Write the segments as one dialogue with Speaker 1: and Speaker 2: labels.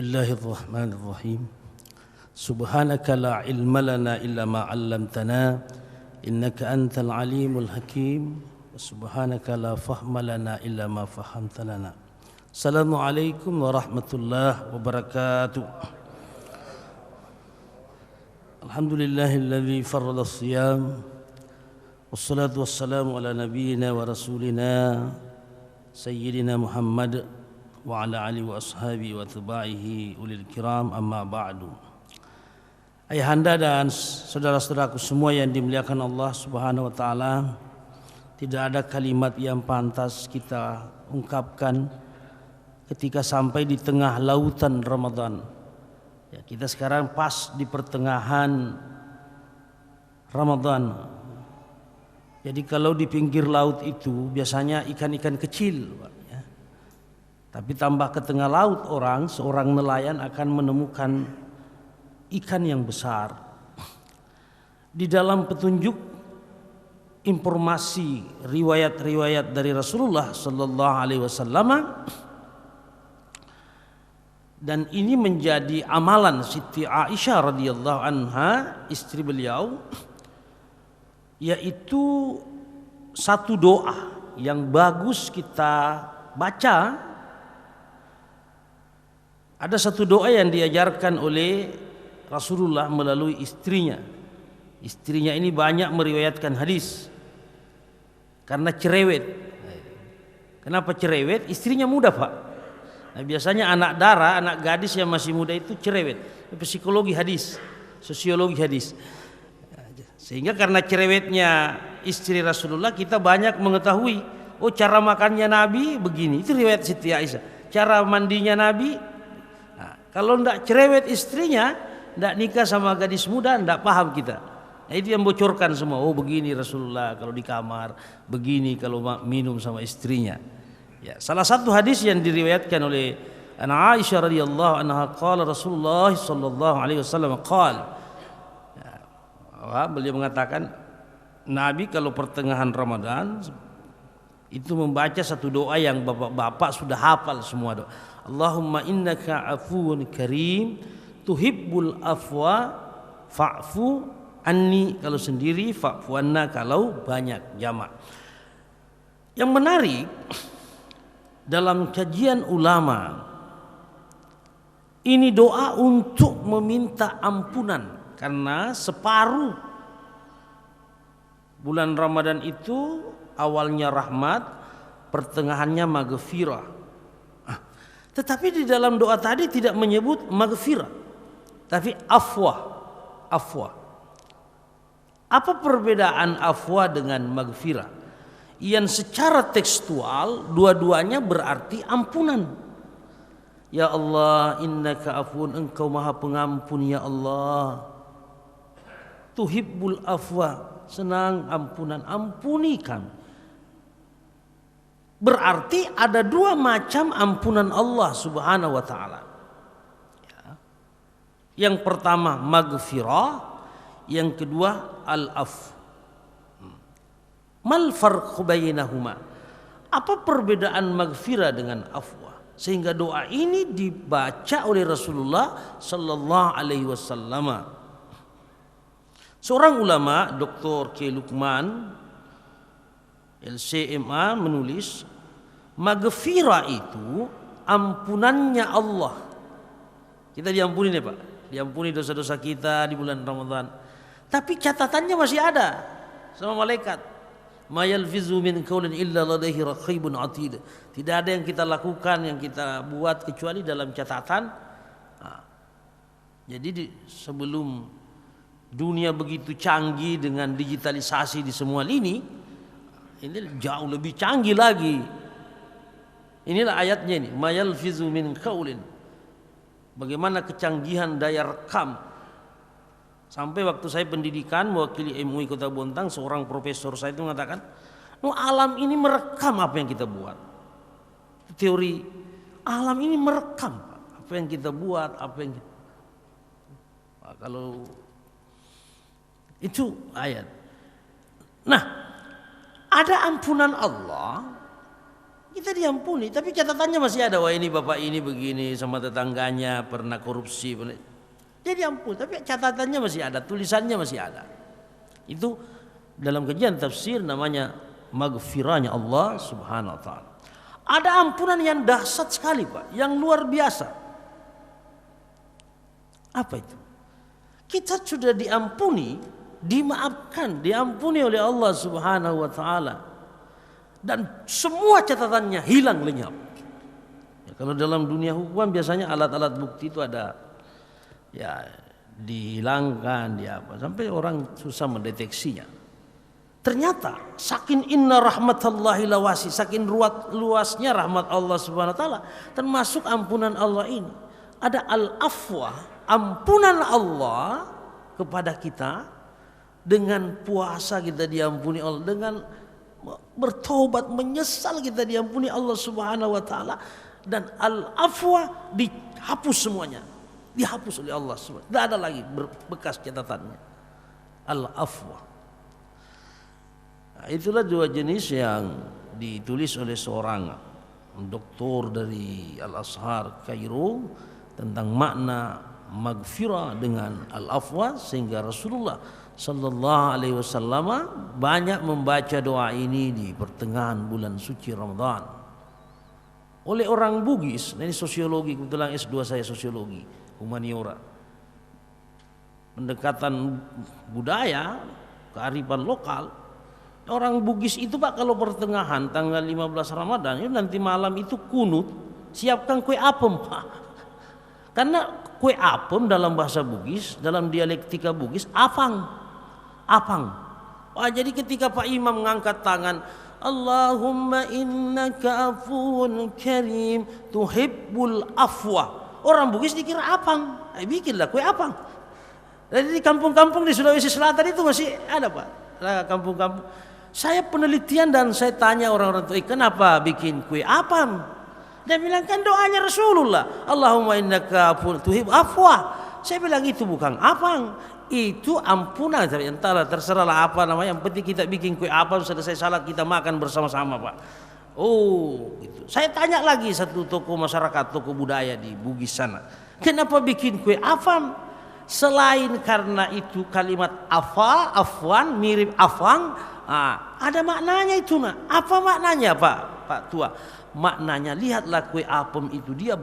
Speaker 1: Bismillahirrahmanirrahim. Subhanaka la ilma lana illa ma 'allamtana innaka antal alimul hakim. Subhanaka la fahma lana illa ma fahamtana. Assalamualaikum warahmatullahi wabarakatuh. Alhamdulillahilladzi farrada as-siyam wassalatu wassalamu ala nabiyyina wa rasulina sayyidina Muhammad wa ala alihi wa ashabihi wa tabi'ihi ulil kiram, amma ba'du. Ayahanda dan saudara-saudaraku semua yang dimuliakan Allah Subhanahu wa taala, tidak ada kalimat yang pantas kita ungkapkan ketika sampai di tengah lautan Ramadan. Ya, kita sekarang pas di pertengahan Ramadan. Jadi kalau di pinggir laut itu biasanya ikan-ikan kecil, Pak. Tapi tambah ke tengah laut seorang nelayan akan menemukan ikan yang besar. Di dalam petunjuk informasi riwayat-riwayat dari Rasulullah sallallahu alaihi wasallam, dan ini menjadi amalan Siti Aisyah radhiyallahu anha, istri beliau, yaitu satu doa yang bagus kita baca. Ada satu doa yang diajarkan oleh Rasulullah melalui istrinya. Istrinya ini banyak meriwayatkan hadis karena cerewet. Kenapa cerewet? Istrinya muda, Pak. Nah, biasanya anak dara, anak gadis yang masih muda itu cerewet. Psikologi hadis, sosiologi hadis. Sehingga karena cerewetnya istri Rasulullah, kita banyak mengetahui, oh cara makannya Nabi begini. Itu riwayat Siti Aisyah. Cara mandinya Nabi. Kalau tidak cerewet istrinya, tidak nikah sama gadis muda, tidak paham kita. Nah, itu yang bocorkan semua. Oh begini Rasulullah kalau di kamar, begini kalau minum sama istrinya. Ya, salah satu hadis yang diriwayatkan oleh Aisyah radhiyallahu anha, qala Rasulullah sallallahu alaihi wasallam qala. Ya, beliau mengatakan Nabi kalau pertengahan Ramadan itu membaca satu doa yang bapak-bapak sudah hafal semua doa. Allahumma innaka afuwun karim tuhibbul afwa fa'fu anni kalau sendiri, fa'fu anna kalau banyak jamak. Yang menarik dalam kajian ulama, ini doa untuk meminta ampunan karena separuh bulan Ramadan itu awalnya rahmat, pertengahannya maghfirah. Tetapi di dalam doa tadi tidak menyebut maghfirah, tapi afwa. Apa perbedaan afwa dengan maghfirah? Yang secara tekstual dua-duanya berarti ampunan. Ya Allah, innaka afuun, engkau maha pengampun ya Allah. Tuhibbul afwa, senang ampunan, ampuni kami. Berarti ada dua macam ampunan Allah Subhanahu wa taala. Ya. Yang pertama maghfirah, yang kedua al-af. Mal farqu bainahuma? Apa perbedaan maghfirah dengan afwa? Sehingga doa ini dibaca oleh Rasulullah sallallahu alaihi wasallam. Seorang ulama, Dr. K. Lukman LCMA, menulis maghfirah itu ampunannya Allah. Kita diampuni nih Pak, diampuni dosa-dosa kita di bulan Ramadan. Tapi catatannya masih ada sama malaikat. Ma yalfizu min qaulin illa ladaihi raqibun atid. Tidak ada yang kita lakukan, yang kita buat kecuali dalam catatan. Nah, jadi sebelum dunia begitu canggih dengan digitalisasi di semua lini, ini jauh lebih canggih lagi. Inilah ayatnya ini, ma yalfizu min qaulin. Bagaimana kecanggihan daya rekam. Sampai waktu saya pendidikan mewakili MUI Kota Bontang, seorang profesor saya itu mengatakan, alam ini merekam apa yang kita buat. Teori alam ini merekam apa yang kita buat, apa yang kita... Nah, kalau itu ayat. Nah, ada ampunan Allah kita diampuni, tapi catatannya masih ada. Wah, ini bapak ini begini sama tetangganya, pernah korupsi. Dia diampuni, tapi catatannya masih ada, tulisannya masih ada. Itu dalam kajian tafsir namanya maghfirahnya Allah Subhanahu wa taala. Ada ampunan yang dahsyat sekali, Pak, yang luar biasa. Apa itu? Kita sudah diampuni, dimaafkan, diampuni oleh Allah Subhanahu wa taala. Dan semua catatannya hilang lenyap. Ya, kalau dalam dunia hukum biasanya alat-alat bukti itu ada, ya dihilangkan, dia apa, sampai orang susah mendeteksinya. Ternyata saking inna rahmatallahi lawasi, saking luasnya rahmat Allah Subhanahu wa taala, termasuk ampunan Allah ini ada al-afwa, ampunan Allah kepada kita. Dengan puasa kita diampuni Allah, dengan bertobat menyesal kita diampuni Allah Subhanahu wa taala, dan al-afwa dihapus semuanya, dihapus oleh Allah Subhanahu. Tidak ada lagi bekas catatannya. Al-afwa. Nah, itulah dua jenis yang ditulis oleh seorang doktor dari Al-Azhar Kairo tentang makna maghfirah dengan al-afwa, sehingga Rasulullah sallallahu alaihi wasallam banyak membaca doa ini di pertengahan bulan suci Ramadan. Oleh orang Bugis, ini sosiologi, kebetulan S2 saya sosiologi, humaniora. Pendekatan budaya, kearifan lokal. Orang Bugis itu, Pak, kalau pertengahan tanggal 15 Ramadan, itu nanti malam itu kunut, siapkan kue apem, Pak. Karena kue apem dalam bahasa Bugis, dalam dialektika Bugis, apang. Wah, jadi ketika Pak Imam mengangkat tangan, Allahumma innaka afuwun karim tuhibbul afwa, orang Bugis dikira apang. Bikinlah kue apang. Jadi di kampung-kampung di Sulawesi Selatan itu masih ada, Pak, kampung-kampung. Saya penelitian dan saya tanya orang-orang itu, kenapa bikin kue apam? Dia bilang, kan doanya Rasulullah, Allahumma innaka afuwun tuhibbul afwa. Saya bilang, itu bukan apang, itu ampunan. Entahlah, terserahlah apa namanya, yang penting kita bikin kue apam, selesai salat kita makan bersama-sama, Pak. Oh, gitu. Saya tanya lagi satu tokoh masyarakat, tokoh budaya di Bugis sana, kenapa bikin kue apam? Selain karena itu kalimat afwan mirip afang, ada maknanya itu, nak. Apa maknanya, Pak Tua? Maknanya, lihatlah kue apem itu dia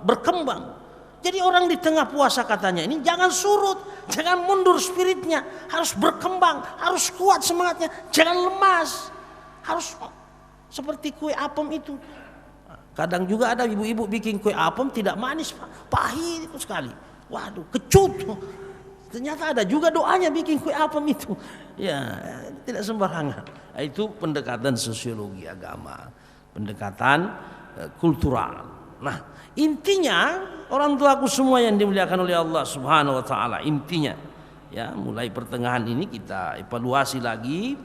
Speaker 1: berkembang. Jadi orang di tengah puasa katanya ini jangan surut, jangan mundur spiritnya, harus berkembang, harus kuat semangatnya, jangan lemas, harus seperti kue apem itu. Kadang juga ada ibu-ibu bikin kue apem tidak manis, Pak, pahit sekali. Waduh, kecut. Ternyata ada juga doanya bikin kue apem itu. Ya, tidak sembarangan. Itu pendekatan sosiologi agama, pendekatan kultural. Nah, intinya orang tuaku semua yang dimuliakan oleh Allah Subhanahu wa taala, intinya ya, mulai pertengahan ini kita evaluasi lagi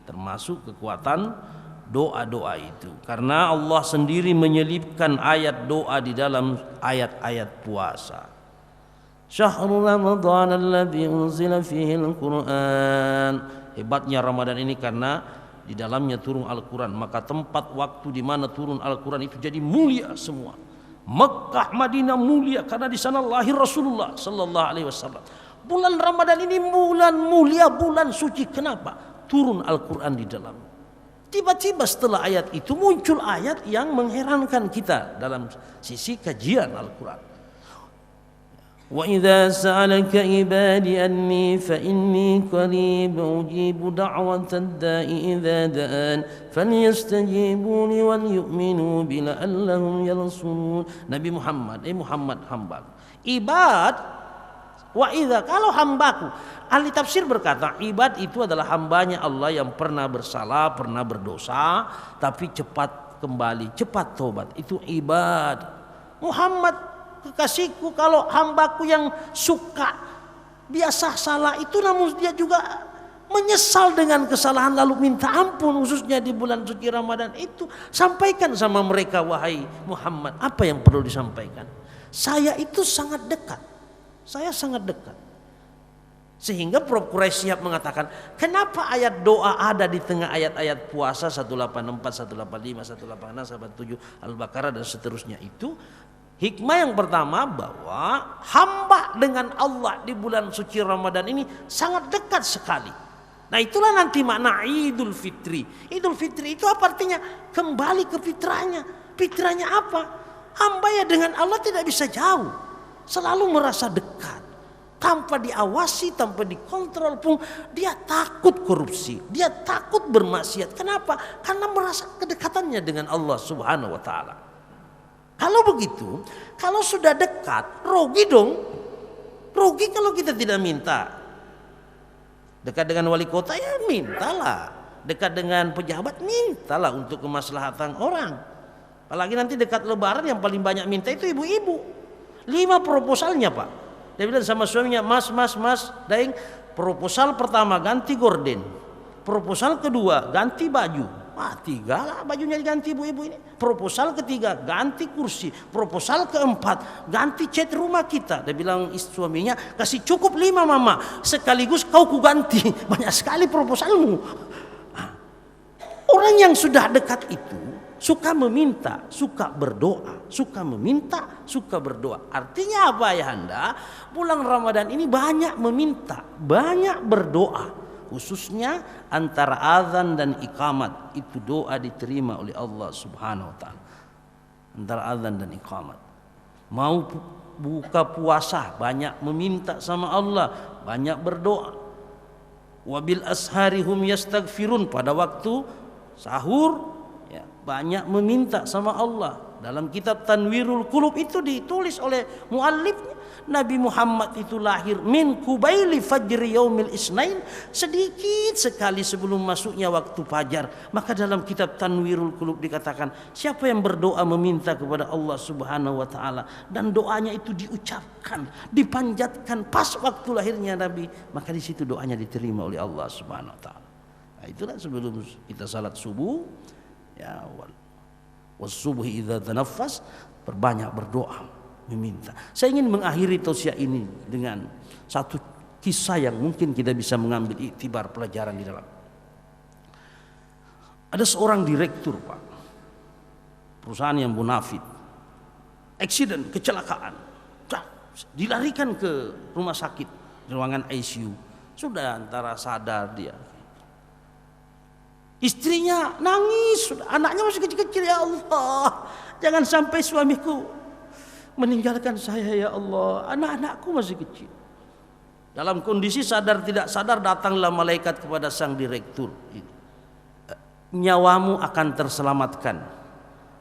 Speaker 1: termasuk kekuatan doa-doa itu, karena Allah sendiri menyelipkan ayat doa di dalam ayat-ayat puasa. Syahrul Ramadan alladzi unzila fihi al-Qur'an. Hebatnya Ramadan ini karena di dalamnya turun Al-Quran, maka tempat waktu di mana turun Al-Quran itu jadi mulia semua. Mekah, Madinah mulia karena di sana lahir Rasulullah sallallahu alaihi wasallam. Bulan Ramadan ini bulan mulia, bulan suci. Kenapa? Turun Al-Quran di dalam. Tiba-tiba setelah ayat itu muncul ayat yang mengherankan kita dalam sisi kajian Al-Quran. Wa idza sa'alaka ibadi anni fa inni qarib ujibu da'watad da'i idza da'an falyastajibu li wal yu'minu bi la'allahum yarshudun. Nabi Muhammad, Muhammad hamba ibad. Wa idza, kalau hambaku, ahli tafsir berkata ibad itu adalah hambanya Allah yang pernah bersalah, pernah berdosa, tapi cepat kembali, cepat tobat, itu ibad. Muhammad kekasihku, kalau hambaku yang suka biasa salah itu, namun dia juga menyesal dengan kesalahan lalu minta ampun, khususnya di bulan suci Ramadan itu, sampaikan sama mereka, wahai Muhammad, apa yang perlu disampaikan. Saya itu sangat dekat. Saya sangat dekat. Sehingga Prof. Quraisy Shihab mengatakan, kenapa ayat doa ada di tengah ayat-ayat puasa 184, 185, 186, 187, Al-Baqarah dan seterusnya itu? Hikmah yang pertama bahwa hamba dengan Allah di bulan suci Ramadan ini sangat dekat sekali. Nah itulah nanti makna Idul Fitri. Idul Fitri itu apa artinya? Kembali ke fitrahnya. Fitrahnya apa? Hamba ya dengan Allah tidak bisa jauh. Selalu merasa dekat. Tanpa diawasi, tanpa dikontrol pun dia takut korupsi, dia takut bermaksiat. Kenapa? Karena merasa kedekatannya dengan Allah Subhanahu wa taala. Kalau begitu, kalau sudah dekat, rugi dong. Rugi kalau kita tidak minta. Dekat dengan wali kota ya mintalah. Dekat dengan pejabat mintalah untuk kemaslahatan orang. Apalagi nanti dekat lebaran yang paling banyak minta itu ibu-ibu. 5 proposalnya Pak. Dia bilang sama suaminya, mas, Daeng, proposal pertama ganti gorden, proposal kedua ganti baju, 3 lah bajunya diganti ibu-ibu ini. Proposal ketiga ganti kursi, proposal keempat ganti cat rumah kita. Dia bilang suaminya, kasih cukup 5 mama, sekaligus kau ku ganti, banyak sekali proposalmu. Orang yang sudah dekat itu suka meminta, suka berdoa, suka meminta, suka berdoa. Artinya apa ya Anda? Bulan Ramadan ini banyak meminta, banyak berdoa. Khususnya antara azan dan iqamat. Itu doa diterima oleh Allah Subhanahu wa taala. Antara azan dan iqamat. Mau buka puasa banyak meminta sama Allah, banyak berdoa. Wabil asharihum yastaghfirun, pada waktu sahur ya, banyak meminta sama Allah. Dalam kitab Tanwirul Qulub itu ditulis oleh muallifnya, Nabi Muhammad itu lahir min kubaili fajri yaumil isnain, sedikit sekali sebelum masuknya waktu fajar. Maka dalam kitab Tanwirul Qulub dikatakan, siapa yang berdoa meminta kepada Allah Subhanahu wa taala dan doanya itu diucapkan, dipanjatkan pas waktu lahirnya Nabi, maka di situ doanya diterima oleh Allah Subhanahu wa taala. Nah, itulah sebelum kita salat subuh ya, wasubuhi idza tanaffas, berbanyak berdoa meminta. Saya ingin mengakhiri tausiah ini dengan satu kisah yang mungkin kita bisa mengambil iktibar pelajaran di dalam. Ada seorang direktur Pak, perusahaan yang munafik, accident, kecelakaan, dilarikan ke rumah sakit, ruangan ICU, sudah antara sadar dia. Istrinya nangis, anaknya masih kecil-kecil, ya Allah, jangan sampai suamiku meninggalkan saya ya Allah, anak-anakku masih kecil. Dalam kondisi sadar tidak sadar datanglah malaikat kepada sang direktur ini. Nyawamu akan terselamatkan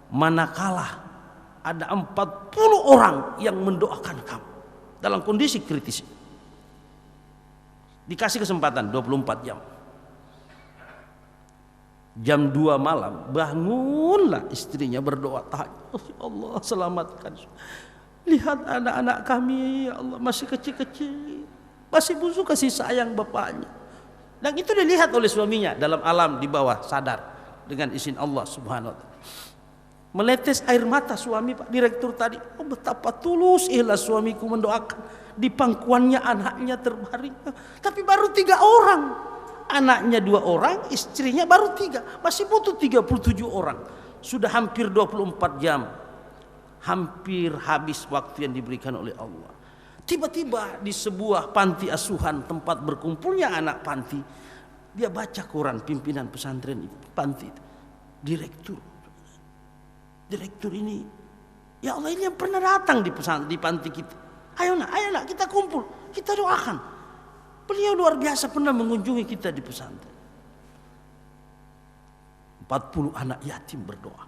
Speaker 1: manakala ada 40 orang yang mendoakan kamu dalam kondisi kritis. Dikasih kesempatan 24 jam. Jam 2 malam bangunlah istrinya berdoa, ya Allah selamatkan. Lihat anak-anak kami ya Allah, masih kecil-kecil, masih busuk kasih sayang bapaknya. Dan itu dilihat oleh suaminya dalam alam di bawah sadar dengan izin Allah Subhanahu wa taala. Meletes air mata suami Pak direktur tadi. Oh, betapa tulus ikhlas suamiku mendoakan. Di pangkuannya anaknya terbaring. Tapi baru 3 orang. Anaknya 2 orang, istrinya baru 3. Masih butuh 37 orang. Sudah hampir 24 jam. Hampir habis waktu yang diberikan oleh Allah. Tiba-tiba di sebuah panti asuhan, tempat berkumpulnya anak panti, dia baca koran pimpinan pesantren panti. Direktur ini, ya Allah, ini yang pernah datang di panti kita. Ayo nak kita kumpul, kita doakan. Beliau luar biasa pernah mengunjungi kita di pesantren. 40 anak yatim berdoa.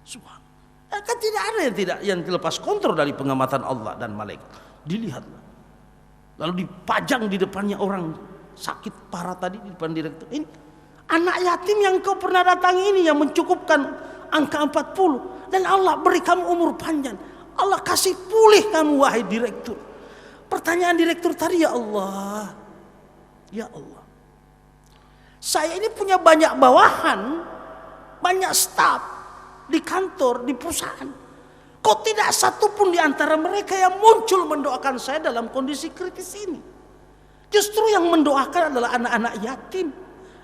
Speaker 1: Subhanallah. Kan tidak ada yang terlepas kontrol dari pengamatan Allah dan malaikat. Dilihatlah. Lalu dipajang di depannya orang sakit parah tadi di depan direktur. Ini anak yatim yang kau pernah datangi ini yang mencukupkan angka 40, dan Allah beri kamu umur panjang. Allah kasih pulih kamu wahai direktur. Pertanyaan direktur tadi, ya Allah, saya ini punya banyak bawahan, banyak staf di kantor, di perusahaan. Kok tidak satu pun di antara mereka yang muncul mendoakan saya dalam kondisi kritis ini? Justru yang mendoakan adalah anak-anak yatim.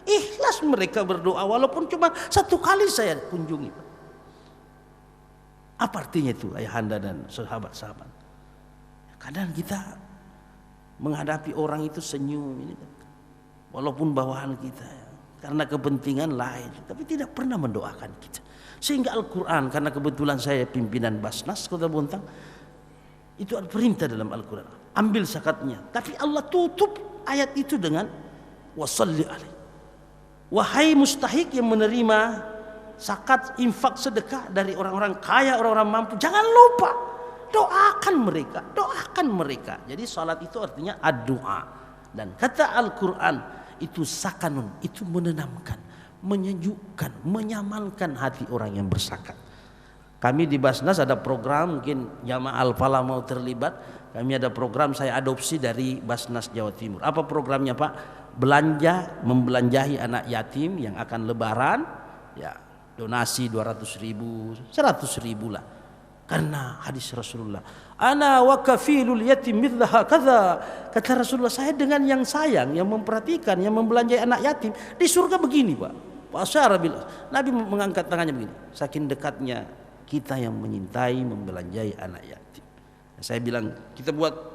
Speaker 1: Ikhlas mereka berdoa walaupun cuma satu kali saya kunjungi. Apa artinya itu ayahanda dan sahabat-sahabat? Kadang kita menghadapi orang itu senyum ini kan. Walaupun bawahan kita karena kepentingan lain, tapi tidak pernah mendoakan kita. Sehingga Al-Quran, karena kebetulan saya pimpinan Basnas Kota Bontang, itu ada perintah dalam Al-Quran, ambil zakatnya. Tapi Allah tutup ayat itu dengan wasalli alaih. Wahai mustahik yang menerima zakat, infak, sedekah dari orang-orang kaya, orang-orang mampu, jangan lupa doakan mereka, doakan mereka. Jadi salat itu artinya ad-doa. Dan kata Al-Quran itu sakanun, itu menenangkan, menyejukkan, menyamankan hati orang yang berzakat. Kami di Basnas ada program, mungkin jamaah Al-Falah mau terlibat. Kami ada program saya adopsi dari Basnas Jawa Timur. Apa programnya Pak? Belanja, membelanjahi anak yatim yang akan lebaran, ya donasi 200.000, 100.000 lah. Karena hadis Rasulullah, ana wa kafilul yatim mithlaha kadza. Kata Rasulullah, saya dengan yang sayang, yang memperhatikan, yang membelanjahi anak yatim di surga begini Pak. Nabi mengangkat tangannya begini, saking dekatnya kita yang menyintai, membelanjahi anak yatim. Saya bilang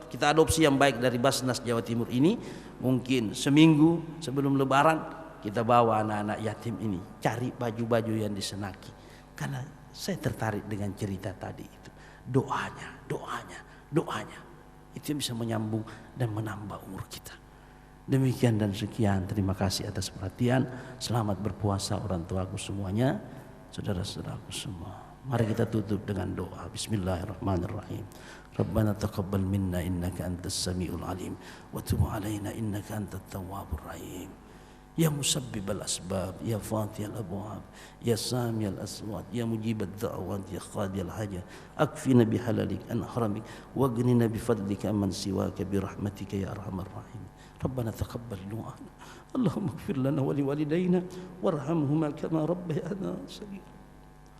Speaker 1: kita adopsi yang baik dari Basnas Jawa Timur ini. Mungkin seminggu sebelum lebaran kita bawa anak-anak yatim ini cari baju-baju yang disenaki. Karena saya tertarik dengan cerita tadi itu. Doanya. Itu yang bisa menyambung dan menambah umur kita. Demikian dan sekian. Terima kasih atas perhatian. Selamat berpuasa orang tuaku semuanya, saudara-saudaraku semua. Mari kita tutup dengan doa. Bismillahirrahmanirrahim. Rabbana taqabbal minna innaka antas samiul alim wa tub alaina innaka antat tawwabur rahim. Ya musabbibal asbab, ya fatihal abwab, ya samiyal aswat, ya mujibad da'awat, ya qadiyal hajat. Akfina bihalalik an haramik waghnina bifadlika amman siwaka birahmatika ya arhamar rahim. Rabbana taqabbal du'ana. Allahumma ighfir lana wa liwalidayna warhamhuma kama rabbayana shaghira.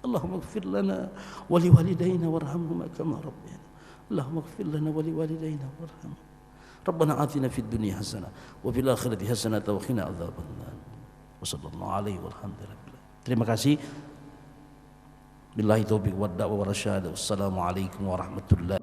Speaker 1: Allahumma ighfir lana wa liwalidayna warhamhuma kama rabbayana. Allahumma ighfir lana wa liwalidayna warhamhuma. Rabbana atina fid dunya hasanah wa fil akhirati hasanah wa qina adzabannar. Wassallallahu alaihi walhamdulillah. Terima kasih. Billahi taufiq wad da'wa wa rasyad. Wassalamu alaikum warahmatullahi